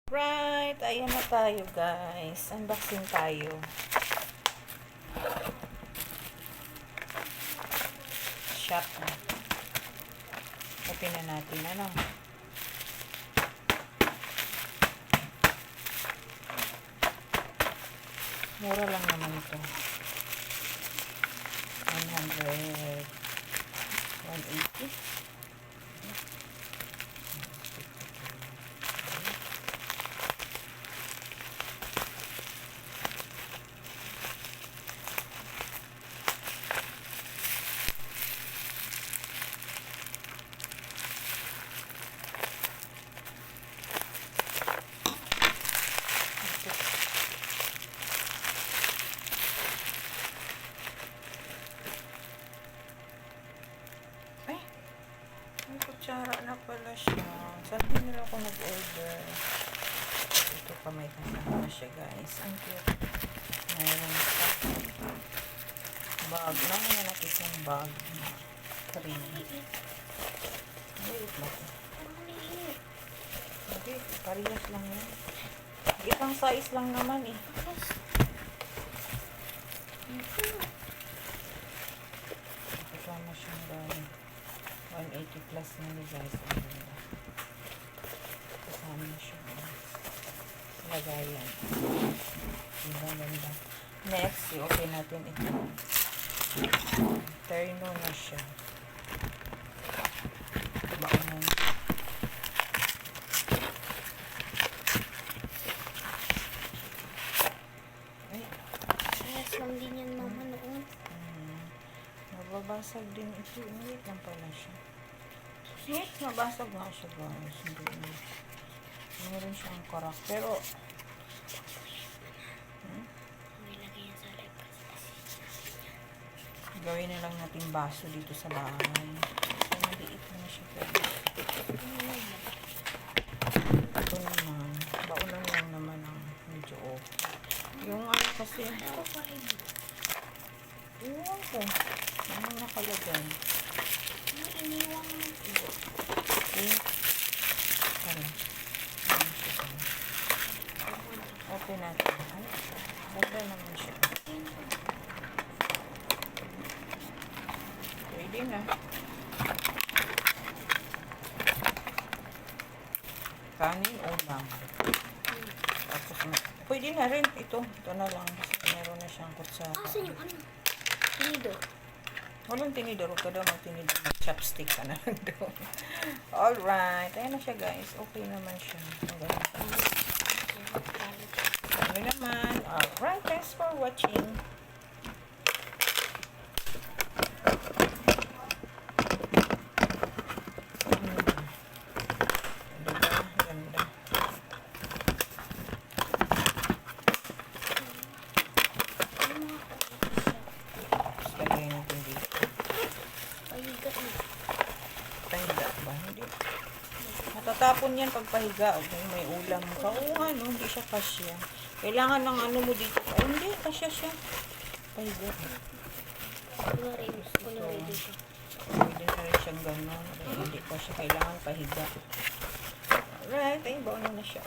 Right, ayan na tayo guys. Unboxing tayo. Shop na. Open na natin. Ano? Mura lang naman ito. 100 180. May kutsara na pala siya. Saan din nila ako nag-order? Ito pa may kasama na siya guys. Ang cute. Mayroon pa. Bag. Naman natin yung bag. 3. Maliit na ito. Hindi. Parehas lang yan. Isang size lang naman eh. Kasama siyang bag. 180 plus na ni guys. Kasama na siya. Lagayan. Ganda. Next, i-open natin ito. Terno na siya. Baka lang din yan mama noon. Mababasag din ito. Ulit lang pala siya. Yes, mabasag nga siya guys. Hindi. Meron siyang karak. Pero, gawin na lang natin baso dito sa bahay. So, maliit na siya guys. Ito naman. Baunan lang naman ang medyo okay. Yung ano kasi, iwan ko. Ano nakalagay? Iniwang mo. Okay. Ano? Open natin. Ay, ganda naman siya. Pwede na. Kanin o lang. Tapos, pwede na rin. Ito na lang. Kasi meron na siyang kutsara. Asan yung ano? Tinidor. Walang tinidor. Huwag ka daw mag-tinidor. Mag-chopstick ka na lang daw. Alright. Ayan na siya guys. Okay naman siya. Ano naman. Alright. Thanks for watching. Ganda. Lagay natin dito. Pahiga na. Pahiga ba? Hindi. Matatapon yan pag pahiga. Kung may ulam ka. Oo nga, no? Hindi siya kasya. Kailangan ng ano mo dito. Ay, hindi. Kasya siya. Pahiga. Kunwari dito. Pwede na rin siyang gano'n. Hindi pa siya kailangan pahiga. Alright. Ay, baon na siya.